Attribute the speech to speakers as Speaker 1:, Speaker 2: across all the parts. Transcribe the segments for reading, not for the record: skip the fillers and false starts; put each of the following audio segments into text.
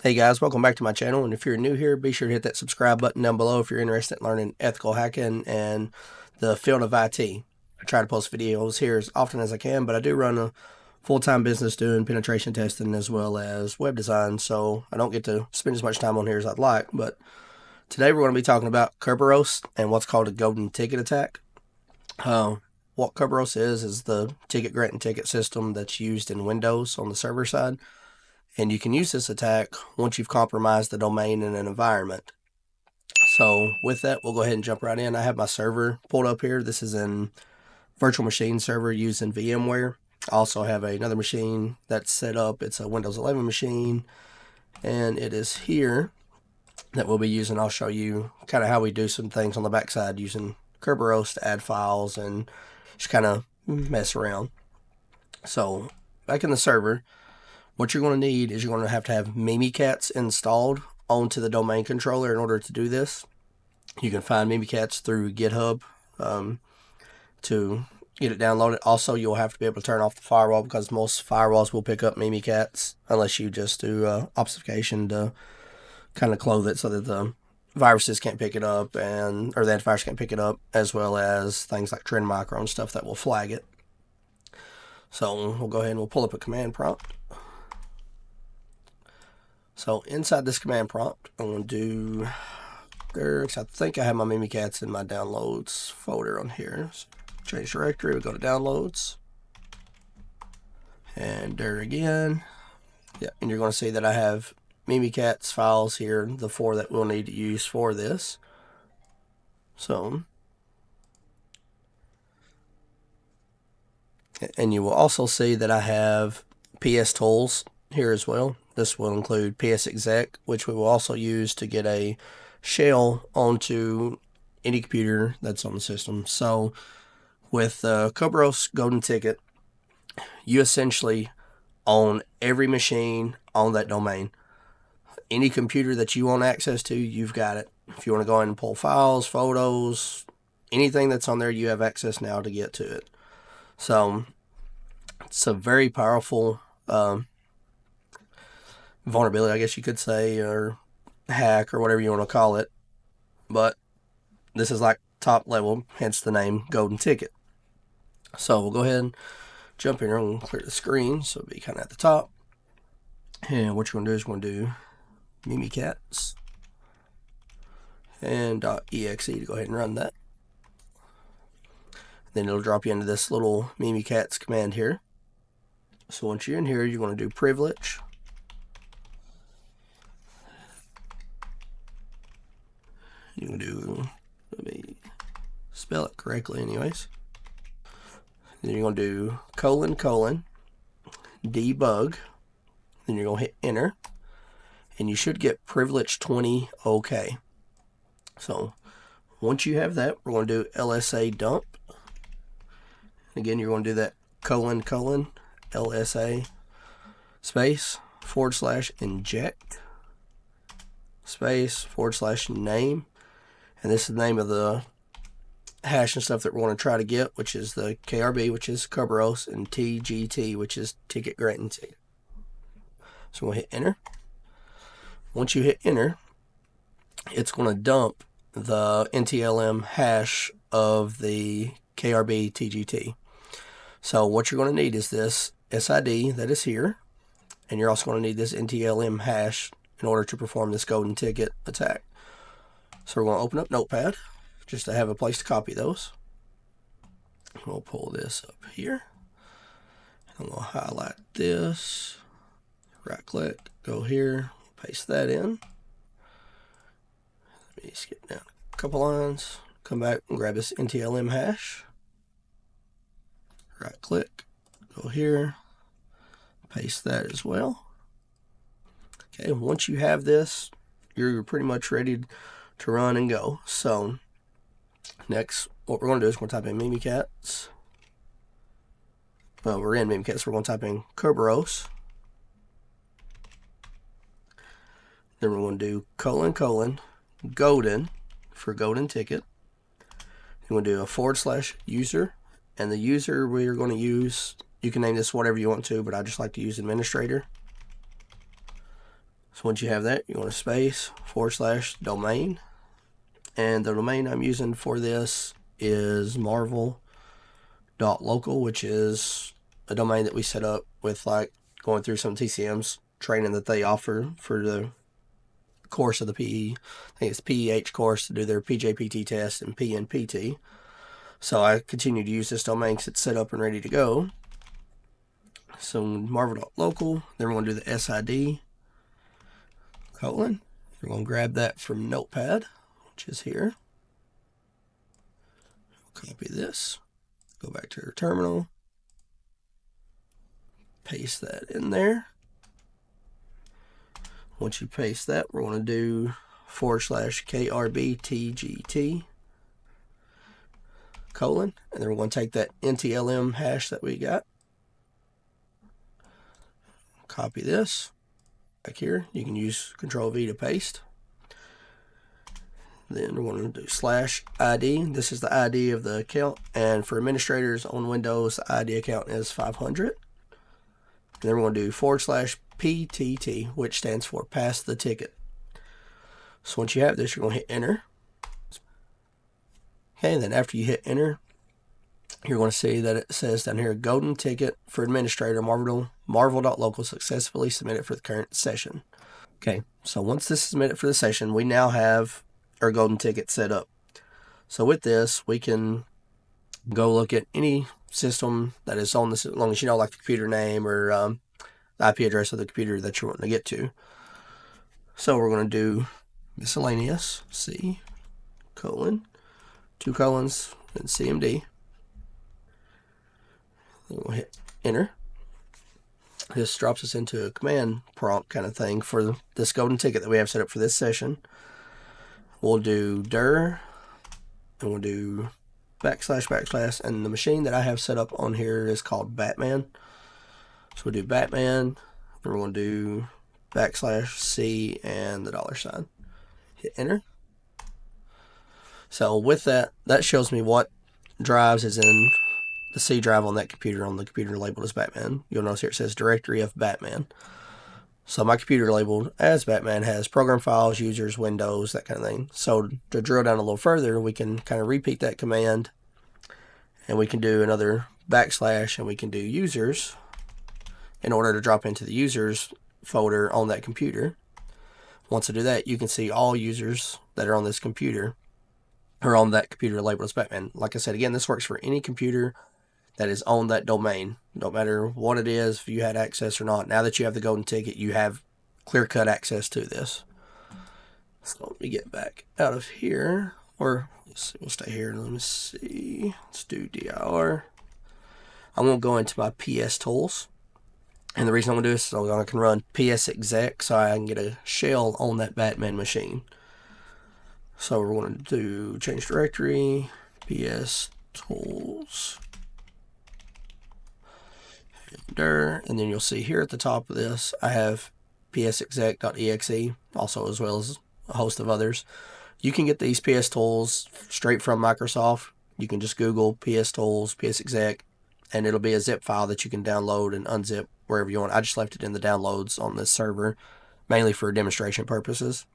Speaker 1: Hey guys, welcome back to my channel, and if you're new here, be sure to hit that subscribe button down below if you're interested in learning ethical hacking and the field of IT. I try to post videos here as often as I can, but I do run a full-time business doing penetration testing as well as web design, so I don't get to spend as much time on here as I'd like. But today we're going to be talking about Kerberos and what's called a golden ticket attack. What Kerberos is the ticket granting ticket system that's used in Windows on the server side. And you can use this attack once you've compromised the domain in an environment. So with that, we'll go ahead and jump right in. I have my server pulled up here. This is in virtual machine server using VMware. I also have another machine that's set up. It's a Windows 11 machine, and it is here that we'll be using. I'll show you kind of how we do some things on the backside using Kerberos to add files and just kind of mess around. So back in the server, what you're going to need is you're going to have mimikatz installed onto the domain controller in order to do this. You can find mimikatz through GitHub to get it downloaded. Also, you'll have to be able to turn off the firewall because most firewalls will pick up mimikatz unless you just do obfuscation to kind of clothe it so that the viruses can't pick it up, or the antivirus can't pick it up, as well as things like trend micro and stuff that will flag it. So we'll go ahead and we'll pull up a command prompt. So inside this command prompt, I'm going to do, I think I have my mimikatz in my downloads folder on here. So change directory, we go to downloads, and there again. Yeah, and you're going to see that I have mimikatz files here, the 4 that we'll need to use for this. So, and you will also see that I have PS tools here as well. This will include psexec, which we will also use to get a shell onto any computer that's on the system. So with Kerberos Golden Ticket, you essentially own every machine on that domain. Any computer that you want access to, you've got it. If you want to go in and pull files, photos, anything that's on there, you have access now to get to it. So it's a very powerful vulnerability, I guess you could say, or hack, or whatever you want to call it. But this is like top level, hence the name Golden Ticket. So we'll go ahead and jump in here and clear the screen so it'll be kind of at the top. And what you're going to do is we're going to do mimikatz and .exe to go ahead and run that. Then it'll drop you into this little mimikatz command here. So once you're in here, you're going to do privilege. You can do, let me spell it correctly anyways. Then you're going to do ::debug. Then you're going to hit enter. And you should get privilege 20 OK. So once you have that, we're going to do LSA dump. Again, you're going to do that : LSA space /inject space /name. And this is the name of the hash and stuff that we're going to try to get, which is the KRB, which is Kerberos, and TGT, which is ticket granting ticket. So we'll hit enter. Once you hit enter, it's going to dump the NTLM hash of the KRB TGT. So what you're going to need is this SID that is here, and you're also going to need this NTLM hash in order to perform this golden ticket attack. So we're going to open up Notepad just to have a place to copy those. We'll pull this up here. I'm going to highlight this, right click, go here, paste that in. Let me skip down a couple lines, come back and grab this NTLM hash. Right click, go here, paste that as well. Okay, once you have this, you're pretty much ready to run and go. So next, what we're going to do is we're going to type in mimikatz. Well, we're in mimikatz, so we're going to type in Kerberos. Then we're going to do : golden for golden ticket. We're going to do a /user, and the user we're going to use, you can name this whatever you want to, but I just like to use administrator. So once you have that, you want to space /domain. And the domain I'm using for this is marvel.local, which is a domain that we set up with like going through some TCM's training that they offer for the course of the PE. I think it's PEH course to do their PJPT test and PNPT. So I continue to use this domain because it's set up and ready to go. So marvel.local, then we're going to do the SID : we're going to grab that from Notepad, which is here. Copy this, go back to our terminal, paste that in there. Once you paste that, we're going to do /KRBTGT : and then we're going to take that NTLM hash that we got, copy this back here. You can use Control-V to paste. Then we're going to do /ID. This is the ID of the account, and for administrators on Windows, the ID account is 500. And then we're going to do /PTT, which stands for pass the ticket. So once you have this, you're going to hit enter. Okay, and then after you hit enter, you're going to see that it says down here, golden ticket for administrator marvel.local successfully submitted for the current session. Okay, so once this is submitted for the session, we now have our golden ticket set up. So with this, we can go look at any system that is on this, as long as you know like the computer name or the IP address of the computer that you're wanting to get to. So we're going to do miscellaneous C : 2 colons and CMD. Then we'll hit enter. This drops us into a command prompt kind of thing for this golden ticket that we have set up for this session. We'll do dir, and we'll do //, and the machine that I have set up on here is called Batman. So we'll do Batman, then we're going to do /C and the $. Hit enter. So with that, that shows me what drives is in the C drive on that computer, on the computer labeled as Batman. You'll notice here it says directory of Batman. So my computer labeled as Batman has program files, users, windows, that kind of thing. So to drill down a little further, we can kind of repeat that command, and we can do another / and we can do users in order to drop into the users folder on that computer. Once I do that, you can see all users that are on this computer or on that computer labeled as Batman. Like I said, again, this works for any computer that is on that domain. No matter what it is, if you had access or not. Now that you have the golden ticket, you have clear-cut access to this. So let me get back out of here, or we'll stay here. Let me see. Let's do dir. I'm going to go into my PS tools, and the reason I'm going to do this is I can run psexec so I can get a shell on that Batman machine. So we're going to do change directory, PS tools, and then you'll see here at the top of this I have psexec.exe, also as well as a host of others. You can get these PS tools straight from Microsoft. You can just Google PS tools, psexec, and it'll be a zip file that you can download and unzip wherever you want. I just left it in the downloads on this server, mainly for demonstration purposes.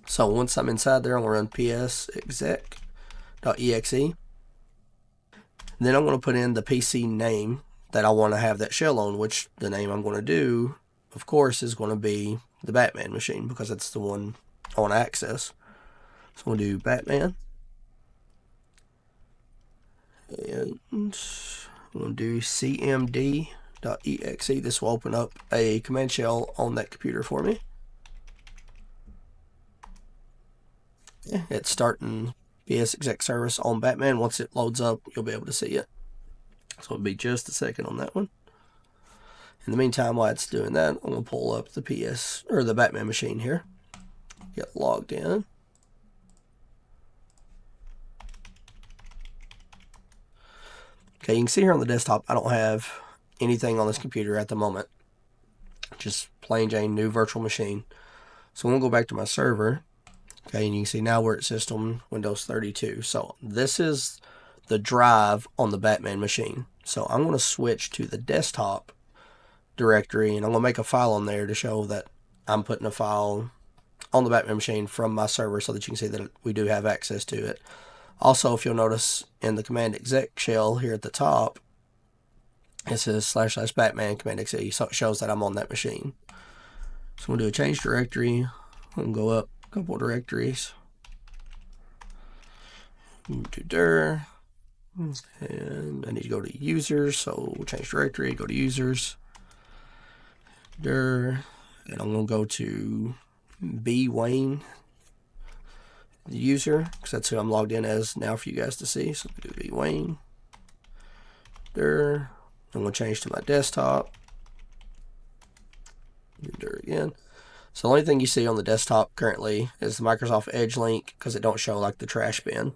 Speaker 1: So once I'm inside there, I'm going to run psexec.exe. Then I'm going to put in the PC name that I want to have that shell on, which the name I'm going to do, of course, is going to be the Batman machine because that's the one I want to access. So we'll do Batman. And we'll do cmd.exe. This will open up a command shell on that computer for me. It's starting psexec service on Batman. Once it loads up, you'll be able to see it. So it'll be just a second on that one. In the meantime, while it's doing that, I'm going to pull up the the Batman machine here. Get logged in. Okay, you can see here on the desktop, I don't have anything on this computer at the moment. Just plain Jane new virtual machine. So I'm going to go back to my server. Okay, and you can see now we're at system Windows 32. So this is the drive on the Batman machine. So I'm going to switch to the desktop directory, and I'm going to make a file on there to show that I'm putting a file on the Batman machine from my server so that you can see that we do have access to it. Also, if you'll notice in the command exec shell here at the top, it says / Batman command exe, so it shows that I'm on that machine. So I'm going to do a change directory. I'm going to go up a couple directories. Do dir. And I need to go to users, so we'll change directory, go to users. Dir. And I'm going to go to B Wayne, the user, because that's who I'm logged in as now for you guys to see. So do B Wayne. Dir. I'm going to change to my desktop. Do dir again. So the only thing you see on the desktop currently is the Microsoft Edge link because it don't show like the trash bin.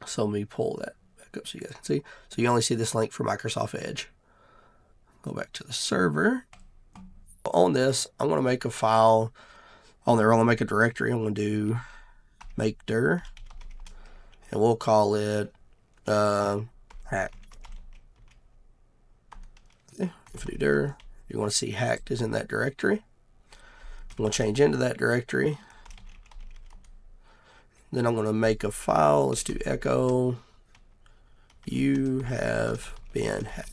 Speaker 1: So let me pull that back up so you guys can see. So you only see this link for Microsoft Edge. Go back to the server. On this, I'm going to make a file on there. I'm going to make a directory. I'm going to do make dir, and we'll call it hack. Okay. If I do dir, you want to see hacked is in that directory. I'm going to change into that directory. Then I'm going to make a file. Let's do echo. You have been hacked.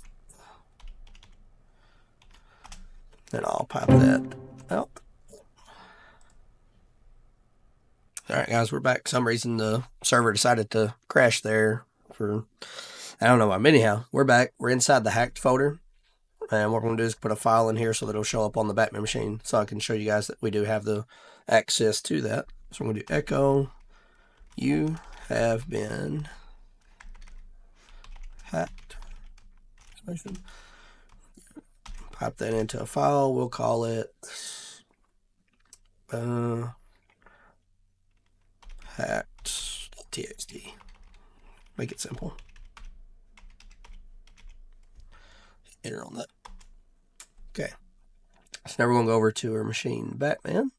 Speaker 1: Then I'll pipe that out. Alright guys, we're back. For some reason the server decided to crash there for, I don't know why. Anyhow, we're back. We're inside the hacked folder. And what we're going to do is put a file in here so that it'll show up on the Batman machine so I can show you guys that we do have the access to that. So I'm going to do echo. You have been hacked. Pipe that into a file. We'll call it hacked.txt. Make it simple. Enter on that. Okay. So now we're going to go over to our machine Batman.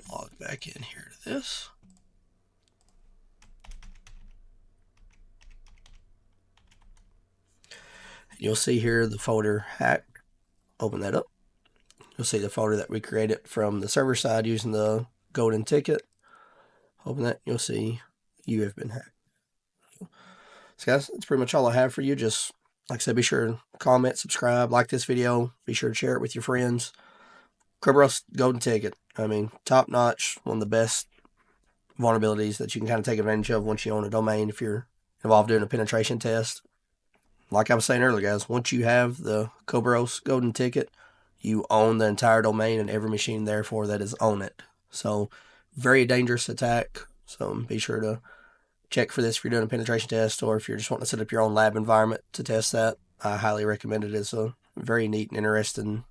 Speaker 1: Log back in here to this. You'll see here the folder hacked. Open that up. You'll see the folder that we created from the server side using the golden ticket. Open that. You'll see you have been hacked. So guys, that's pretty much all I have for you. Just like I said, be sure to comment, subscribe, like this video. Be sure to share it with your friends. Kerberos golden ticket. I mean, top notch. One of the best vulnerabilities that you can kind of take advantage of once you own a domain if you're involved in a penetration test. Like I was saying earlier, guys, once you have the Kerberos golden ticket, you own the entire domain and every machine therefore that is on it. So very dangerous attack. So be sure to check for this if you're doing a penetration test or if you're just wanting to set up your own lab environment to test that. I highly recommend it. It's a very neat and interesting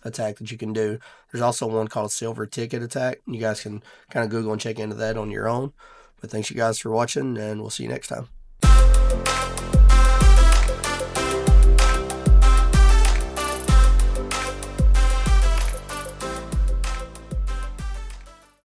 Speaker 1: attack that you can do. There's also one called silver ticket attack. You guys can kind of Google and check into that on your own. But thanks you guys for watching, and we'll see you next time.